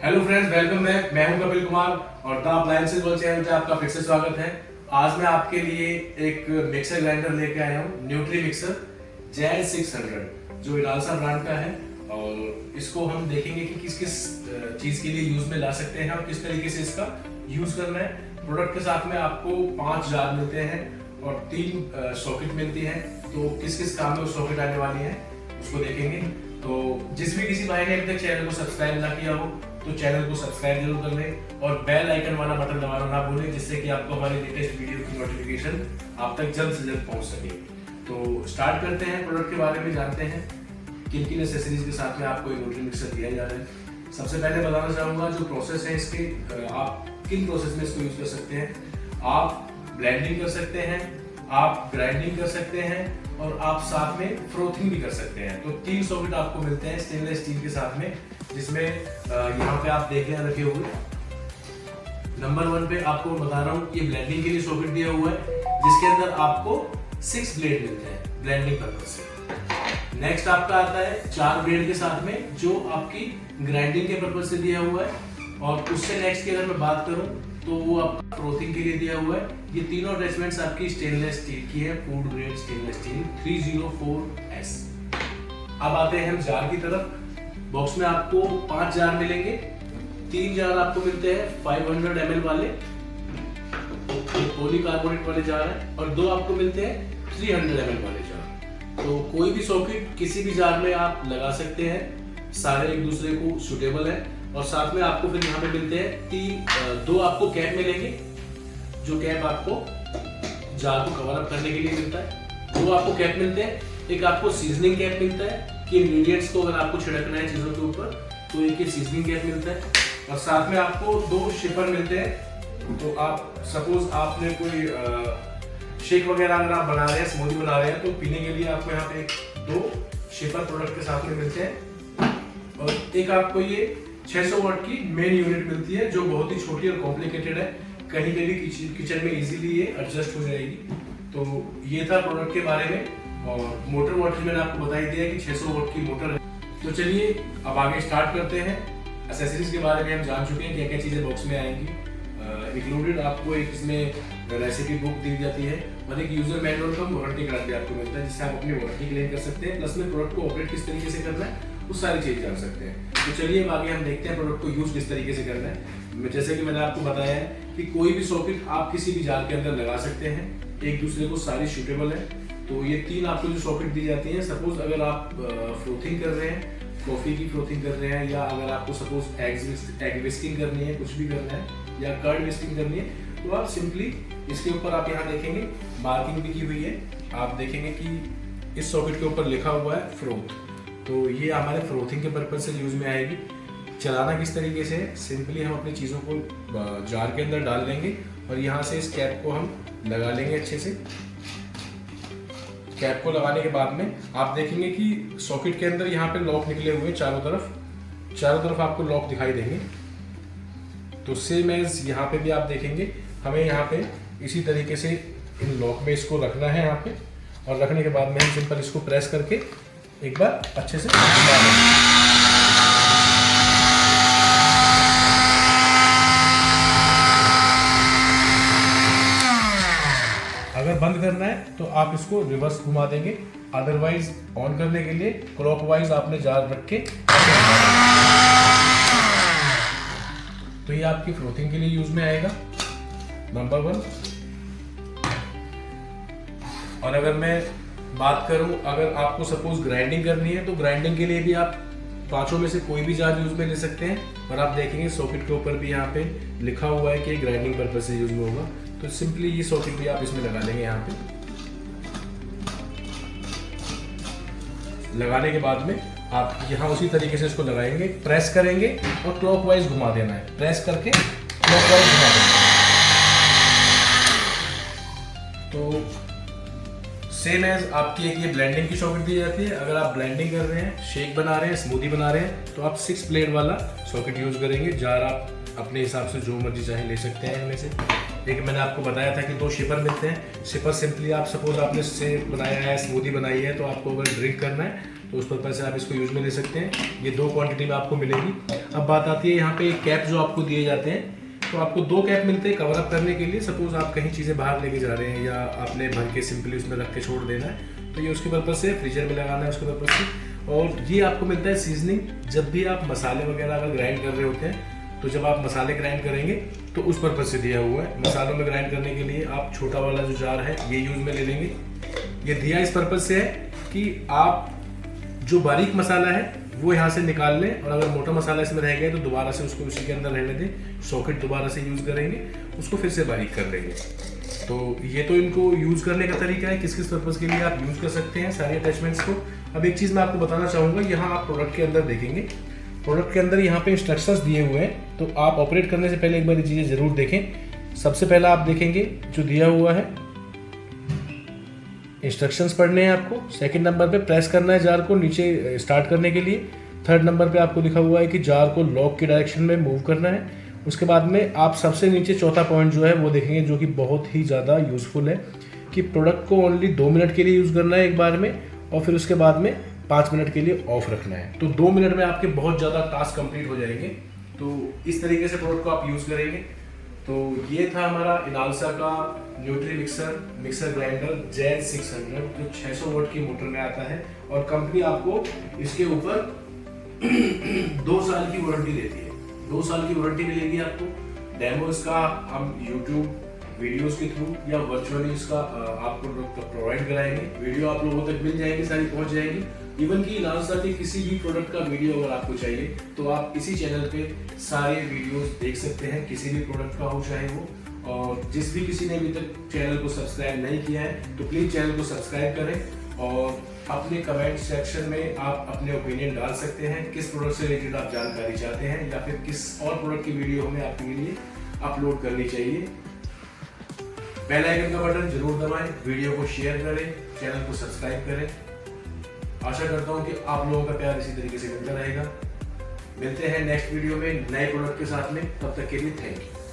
Hello friends, welcome back. मैं हूं कपिल कुमार और द अप्लायंसेज वर्ल्ड चैनल पे आपका फिर से स्वागत है। आज मैं आपके लिए एक मिक्सर ग्राइंडर लेके आया हूं, न्यूट्री मिक्सर जेड 600 जो इडालसा ब्रांड का है। और इसको हम देखेंगे कि किस किस चीज़ के लिए यूज में ला सकते हैं और किस तरीके से इसका यूज करना है। प्रोडक्ट के साथ में आपको 5 जार मिलते हैं और 3 सॉकेट मिलती है। तो किस किस काम में वो सॉकेट आने वाली है उसको देखेंगे। तो जिस भी किसी भाई ने अभी तक चैनल को सब्सक्राइब ना किया हो तो चैनल को सब्सक्राइब जरूर कर लें और बेल आइकन वाला बटन दबाना ना भूलें, जिससे कि आपको हमारी लेटेस्ट वीडियो की नोटिफिकेशन आप तक जल्द से जल्द पहुंच सके। तो स्टार्ट करते हैं, प्रोडक्ट के बारे में जानते हैं किन किन एक्सेसरीज के साथ में आपको न्यूट्री मिक्सर दिया जा रहा है। सबसे पहले बताना चाहूँगा जो प्रोसेस है इसके, आप किन प्रोसेस में इसको यूज कर सकते हैं। आप ब्लेंडिंग कर सकते हैं, आप ग्राइंडिंग कर सकते हैं और आप साथ में फ्रोथिंग भी कर सकते हैं। तो 3 सॉकेट आपको मिलते हैं स्टेनलेस स्टील के साथ में, जिसमें यहाँ पे आप देख रहे रखे हुए नंबर 1 पे आपको बता रहा हूँ ये ब्लेंडिंग के लिए सॉकेट दिया हुआ है, जिसके अंदर आपको 6 ब्लेड मिलते हैं ब्लेंडिंग पर्पज से। नेक्स्ट आपका आता है 4 ब्लेड के साथ में जो आपकी ग्राइंडिंग के पर्पज से दिया हुआ है। और उससे नेक्स्ट की अगर मैं बात करूं तो वो आपका फ्रोथिंग के लिए दिया हुआ है। ये तीनों अटैचमेंट्स आपकी स्टेनलेस स्टील की है, food grade stainless steel 304S। अब आते हैं हम जार की तरफ। बॉक्स में आपको 5 जार मिलेंगे। 3 जार आपको मिलते हैं 500 ml वाले, पॉलीकार्बोनेट वाले जार है, और 2 आपको मिलते हैं 300 ml वाले जार। तो कोई भी सॉकेट किसी भी जार में आप लगा सकते हैं, सारे एक दूसरे को सुटेबल है। और साथ में आपको फिर यहाँ पे मिलते हैं 2 आपको कैप मिलेंगे, जो कैप आपको जार को कवर अप करने के लिए मिलता है। 2 आपको कैप मिलते हैं, एक आपको सीजनिंग कैप मिलता है कि इंग्रेडिएंट्स को अगर आपको छिड़कना है चीजों के ऊपर तो एक ये सीजनिंग कैप मिलता है। और साथ में आपको 2 शिपर मिलते हैं। तो आप सपोज आपने कोई शेक वगैरह अगर आप बना रहे हैं, स्मूदी बना रहे हैं, तो पीने के लिए आपको यहाँ पे 2 शिपर प्रोडक्ट के साथ में मिलते हैं। और एक आपको ये 600 वाट की मेन यूनिट मिलती है, जो बहुत ही छोटी और कॉम्प्लिकेटेड है, कहीं पे भी किचन में इजीली ये एडजस्ट हो जाएगी। तो ये था प्रोडक्ट के बारे में। और मोटर वाटर मैंने आपको बता ही दिया कि 600 वाट की मोटर है। तो चलिए अब आगे स्टार्ट करते हैं। एक्सेसरीज के बारे में हम जान चुके हैं क्या क्या चीज़ें बॉक्स में आएंगी। इंक्लूडेड आपको एक इसमें रेसिपी बुक दी जाती है और एक यूजर मैनुअल का वारंटी कार्ड भी आपको मिलता है, जिससे आप अपनी वारंटी क्लेम कर सकते हैं। प्लस में प्रोडक्ट को ऑपरेट किस तरीके से करना है वो सारी चीज़ जान सकते हैं। तो चलिए अब आगे हम देखते हैं प्रोडक्ट को यूज किस तरीके से करना है। जैसे कि मैंने आपको बताया है कि कोई भी सॉकेट आप किसी भी जार के अंदर लगा सकते हैं, एक दूसरे को सारी सूटेबल है। तो ये 3 आपको जो सॉकेट दी जाती है, सपोज अगर आप फ्रोथिंग कर रहे हैं, कॉफी की फ्रोथिंग कर रहे हैं, या अगर आपको सपोज एग विस्किंग करनी है, कुछ भी करना है, या कर्ड विस्किंग करनी है, तो आप सिंपली इसके ऊपर आप यहाँ देखेंगे मार्किंग भी की हुई है। आप देखेंगे कि इस सॉकेट के ऊपर लिखा हुआ है फ्रोथ। तो ये हमारे फ्रोथिंग के पर्पज से यूज में आएगी। चलाना किस तरीके से, सिंपली हम अपनी चीज़ों को जार के अंदर डाल देंगे और यहाँ से इस कैप को हम लगा लेंगे अच्छे से। कैप को लगाने के बाद में आप देखेंगे कि सॉकेट के अंदर यहाँ पे लॉक निकले हुए चारों तरफ आपको लॉक दिखाई देंगे। तो सेम एज यहाँ पे भी आप देखेंगे, हमें यहाँ पे इसी तरीके से इन लॉक में इसको रखना है यहाँ पे। और रखने के बाद में हम सिंपल इसको प्रेस करके एक बार अच्छे से घुमा देंगे। अगर बंद करना है तो आप इसको रिवर्स घुमा देंगे, अदरवाइज ऑन करने के लिए क्लॉकवाइज आपने जार रख के तो ये आपकी फ्रोथिंग के लिए यूज में आएगा नंबर 1। और अगर मैं बात करूं, अगर आपको सपोज ग्राइंडिंग करनी है तो ग्राइंडिंग के लिए भी आप 5 में से कोई भी जार यूज में ले सकते हैं। और आप देखेंगे सॉकेट के ऊपर भी यहाँ पे लिखा हुआ है कि ग्राइंडिंग पर्पज से यूज में होगा। तो सिंपली ये सॉकेट भी आप इसमें लगा लेंगे। यहाँ पे लगाने के बाद में आप यहाँ उसी तरीके से इसको लगाएंगे, प्रेस करेंगे और क्लॉकवाइज घुमा देना है। प्रेस करके क्लॉकवाइज घुमा देना है। तो सेम एज आपकी एक ये ब्लेंडिंग की सॉकेट दी जाती है। अगर आप ब्लेंडिंग कर रहे हैं, शेक बना रहे हैं, स्मूदी बना रहे हैं, तो आप 6 ब्लेड वाला सॉकेट यूज करेंगे। जार आप अपने हिसाब से जो मर्जी चाहे ले सकते हैं इनमें से। एक मैंने आपको बताया था कि 2 शिपर मिलते हैं। शिपर सिंपली आप सपोज आपने शेक बनाया है, स्मूदी बनाई है, तो आपको अगर ड्रिंक करना है तो उस पर्पज से आप इसको यूज में ले सकते हैं। ये 2 क्वांटिटी में आपको मिलेगी। अब बात आती है यहाँ पे कैप जो आपको दिए जाते हैं, तो आपको 2 कैप मिलते हैं कवर अप करने के लिए। सपोज आप कहीं चीज़ें बाहर लेके जा रहे हैं या आपने भर के सिंपली उसमें रख के छोड़ देना है, तो ये उसके पर्पज़ से, फ्रीजर में लगाना है उसके पर्पज़ से। और ये आपको मिलता है सीजनिंग, जब भी आप मसाले वगैरह अगर ग्राइंड कर रहे होते हैं, तो जब आप मसाले ग्राइंड करेंगे तो उस पर्पज़ से दिया हुआ है। मसालों में ग्राइंड करने के लिए आप छोटा वाला जो जार है ये यूज़ में ले लेंगे। ये दिया इस पर्पज़ से है कि आप जो बारीक मसाला है वो यहाँ से निकाल लें, और अगर मोटा मसाला इसमें रह गया तो दोबारा से उसको उसी के अंदर रहने दें। सॉकेट दोबारा से यूज़ करेंगे, उसको फिर से बारीक कर लेंगे। तो ये तो इनको यूज़ करने का तरीका है, किस किस पर्पज़ के लिए आप यूज़ कर सकते हैं सारे अटैचमेंट्स को। अब एक चीज़ मैं आपको बताना चाहूँगा, यहाँ आप प्रोडक्ट के अंदर देखेंगे, प्रोडक्ट के अंदर यहाँ पे इंस्ट्रक्शंस दिए हुए हैं, तो आप ऑपरेट करने से पहले एक बार ये चीज़ें ज़रूर देखें। सबसे पहला आप देखेंगे जो दिया हुआ है, इंस्ट्रक्शंस पढ़ने हैं आपको। सेकंड नंबर पे प्रेस करना है जार को नीचे स्टार्ट करने के लिए। थर्ड नंबर पे आपको लिखा हुआ है कि जार को लॉक की डायरेक्शन में मूव करना है। उसके बाद में आप सबसे नीचे चौथा पॉइंट जो है वो देखेंगे, जो कि बहुत ही ज़्यादा यूज़फुल है, कि प्रोडक्ट को ओनली 2 मिनट के लिए यूज़ करना है एक बार में, और फिर उसके बाद में 5 मिनट के लिए ऑफ रखना है। तो 2 मिनट में आपके बहुत ज़्यादा टास्क कंप्लीट हो जाएंगे। तो इस तरीके से प्रोडक्ट को आप यूज़ करेंगे। तो ये था हमारा इनालसा का न्यूट्री मिक्सर ग्राइंडर जैज 600, जो 600 वोल्ट की मोटर में आता है, और कंपनी आपको इसके ऊपर 2 साल की वारंटी देती है। 2 साल की वारंटी मिलेगी आपको। डेमो इसका हम यूट्यूब वीडियोस के थ्रू या वर्चुअली इसका आपको प्रोवाइड कराएंगे। वीडियो आप लोगों तक मिल जाएगी, सारी पहुंच जाएगी। इवन कि इनालसा के किसी भी प्रोडक्ट का वीडियो अगर आपको चाहिए तो आप इसी चैनल पे सारे वीडियोस देख सकते हैं, किसी भी प्रोडक्ट का हो चाहे वो। और जिस भी किसी ने अभी तक चैनल को सब्सक्राइब नहीं किया है तो प्लीज़ चैनल को सब्सक्राइब करें, और अपने कमेंट सेक्शन में आप अपने ओपिनियन डाल सकते हैं, किस प्रोडक्ट से रिलेटेड आप जानकारी चाहते हैं, या फिर किस और प्रोडक्ट की वीडियो हमें आपके लिए अपलोड करनी चाहिए। बेल आइकन का बटन जरूर दबाएं, वीडियो को शेयर करें, चैनल को सब्सक्राइब करें। आशा करता हूं कि आप लोगों का प्यार इसी तरीके से मिलता रहेगा। मिलते हैं नेक्स्ट वीडियो में नए प्रोडक्ट के साथ में, तब तक के लिए थैंक यू।